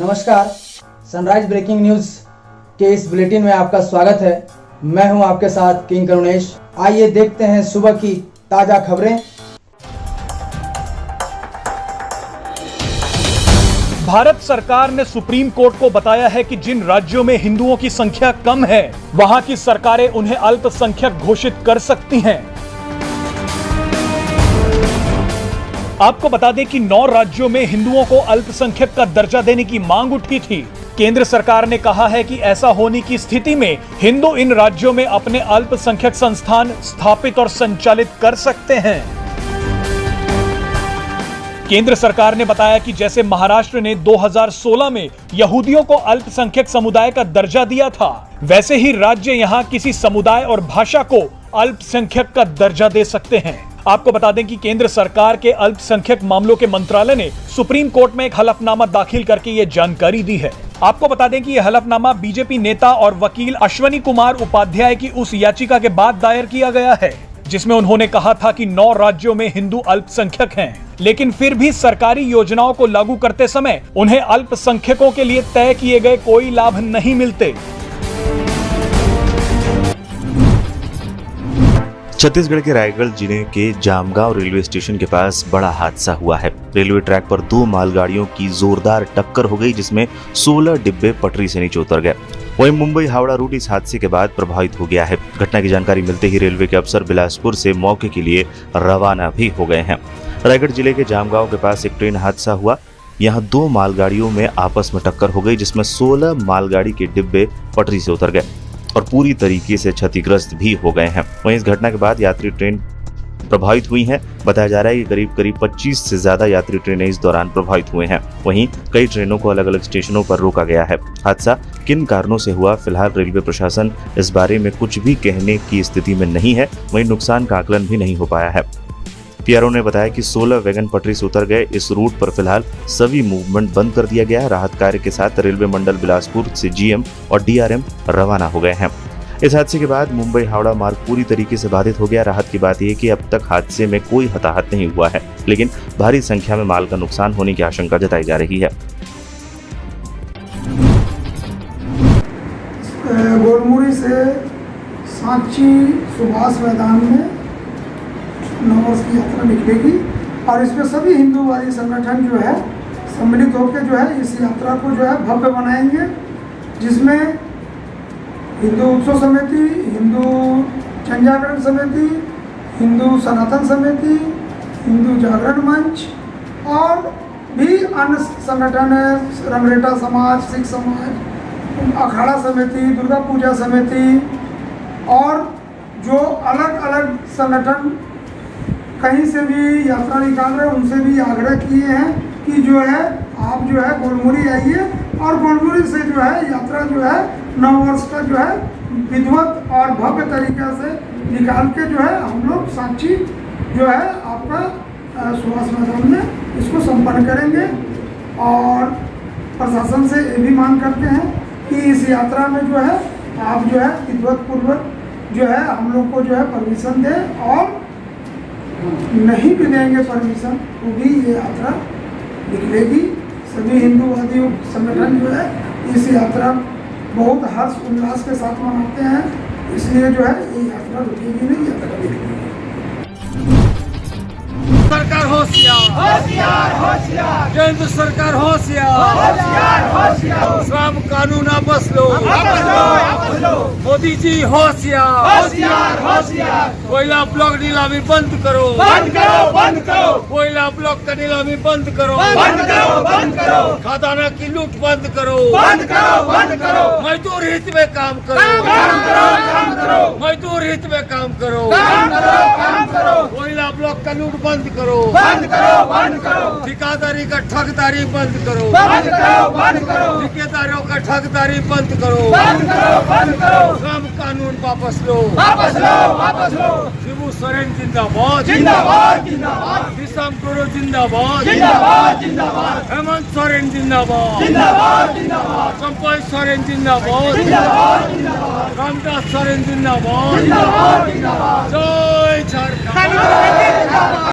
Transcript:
नमस्कार, sunrise breaking news के इस बुलेटिन में आपका स्वागत है। मैं हूं आपके साथ किंग करुणेश। आइए देखते हैं सुबह की ताजा खबरें। भारत सरकार ने सुप्रीम कोर्ट को बताया है कि जिन राज्यों में हिंदुओं की संख्या कम है, वहां की सरकारें उन्हें अल्पसंख्यक घोषित कर सकती हैं। आपको बता दें कि 9 राज्यों में हिंदुओं को अल्पसंख्यक का दर्जा देने की मांग उठी थी। केंद्र सरकार ने कहा है कि ऐसा होने की स्थिति में हिंदू इन राज्यों में अपने अल्पसंख्यक संस्थान स्थापित और संचालित कर सकते हैं। केंद्र सरकार ने बताया कि जैसे महाराष्ट्र ने 2016 में यहूदियों को अल्पसंख्यक समुदाय का दर्जा दिया था, वैसे ही राज्य यहां किसी समुदाय और भाषा को अल्पसंख्यक का दर्जा दे सकते हैं। आपको बता दें कि केंद्र सरकार के अल्पसंख्यक मामलों के मंत्रालय ने सुप्रीम कोर्ट में एक हलफनामा दाखिल करके ये जानकारी दी है। आपको बता दें कि यह हलफनामा बीजेपी नेता और वकील अश्वनी कुमार उपाध्याय की उस याचिका के बाद दायर किया गया है, जिसमें उन्होंने कहा था कि 9 राज्यों में हिंदू अल्पसंख्यक हैं, लेकिन फिर भी सरकारी योजनाओं को लागू करते समय उन्हें अल्पसंख्यकों के लिए तय किए गए कोई लाभ नहीं मिलते। छत्तीसगढ़ के रायगढ़ जिले के जामगांव रेलवे स्टेशन के पास बड़ा हादसा हुआ है। रेलवे ट्रैक पर 2 मालगाड़ियों की जोरदार टक्कर हो गई, जिसमें 16 डिब्बे पटरी से नीचे उतर गए। वहीं मुंबई हावड़ा रूट इस हादसे के बाद प्रभावित हो गया है। घटना की जानकारी मिलते ही रेलवे के अफसर बिलासपुर से मौके के लिए रवाना भी हो गए हैं। रायगढ़ जिले के जामगांव के पास एक ट्रेन हादसा हुआ। यहाँ 2 मालगाड़ियों में आपस में टक्कर हो गई, जिसमें 16 मालगाड़ी के डिब्बे पटरी से उतर गए और पूरी तरीके से क्षतिग्रस्त भी हो गए हैं। वहीं इस घटना के बाद यात्री ट्रेन प्रभावित हुई हैं। बताया जा रहा है कि करीब 25 से ज्यादा यात्री ट्रेनें इस दौरान प्रभावित हुए हैं। वहीं कई ट्रेनों को अलग अलग स्टेशनों पर रोका गया है। हादसा किन कारणों से हुआ, फिलहाल रेलवे प्रशासन इस बारे में कुछ भी कहने की स्थिति में नहीं है। वहीं नुकसान का आकलन भी नहीं हो पाया है। पीआरओ ने बताया कि 16 वैगन पटरी से उतर गए। इस रूट पर फिलहाल सभी मूवमेंट बंद कर दिया गया है। राहत कार्य के साथ रेलवे मंडल बिलासपुर से जीएम और डीआरएम रवाना हो गए हैं। इस हादसे के बाद मुंबई हावड़ा मार्ग पूरी तरीके से बाधित हो गया। राहत की बात यह कि अब तक हादसे में कोई हताहत नहीं हुआ है, लेकिन भारी संख्या में माल का नुकसान होने की आशंका जताई जा रही है। गोलमुड़ी से सांची सुभाष मैदान में 9 वर्ष की यात्रा निकलेगी और इसमें सभी हिंदूवादी संगठन जो है सम्मिलित होकर जो है इस यात्रा को जो है भव्य बनाएंगे, जिसमें हिंदू उत्सव समिति, हिंदू जन जागरण समिति, हिंदू सनातन समिति, हिंदू जागरण मंच और भी अन्य संगठन है, रंगरेटा समाज, सिख समाज, अखाड़ा समिति, दुर्गा पूजा समिति और जो अलग अलग संगठन कहीं से भी यात्रा निकाल रहे हैं, उनसे भी आग्रह किए हैं कि जो है आप जो है गोलमुड़ी आइए और गोलमुड़ी से जो है यात्रा जो है 9 वर्ष का जो है विधिवत और भव्य तरीके से निकाल के जो है हम लोग सांची जो है आपका सुभाष मैदान में इसको संपन्न करेंगे। और प्रशासन से ये भी मांग करते हैं कि इस यात्रा में जो है आप जो है विधिवत पूर्वक जो है हम लोग को जो है परमिशन दें, और नहीं भी देंगे परमिशन तो भी ये यात्रा निकलेगी। सभी हिंदूवादी संगठन जो है इस यात्रा बहुत हर्ष उल्लास के साथ मनाते हैं, इसलिए जो है ये यात्रा रुकेगी नहीं, यात्रा निकलेगी। सरकार होशियार होशियार होशियार, केंद्र सरकार होशियार होशियार होशियार, श्रम कानून वापस लो वापस लो वापस लो, मोदी जी होशियार होशियार होशियार, कोयला ब्लॉक नीलामी बंद करो बंद करो बंद करो, कोयला ब्लॉक का नीलामी बंद करो बंद करो बंद करो, खदाना की लूट बंद करो बंद करो बंद करो, मजदूर हित में काम करो काम करो काम करो, मजदूर हित में काम करो काम करो काम करो, कोयला ब्लॉक का लूट बंद करो बंद करो बंद करो, ठेकेदारी का ठगदारी बंद करो बंद करो बंद करो, ठेकेदारों का ठगदारी बंद करो बंद करो बंद करो, श्रम कानून वापस लो वापस लो वापस लो, शिबू सोरेन जिंदाबाद जिंदाबाद जिंदाबाद, दिसम गुरु जिंदाबाद जिंदाबाद जिंदाबाद, हेमंत सोरेन जिंदाबाद जिंदाबाद जिंदाबाद, संपत सोरेन जिंदाबाद जिंदाबाद जिंदाबाद, रामदास सोरेन जिंदाबाद जिंदाबाद जिंदाबाद,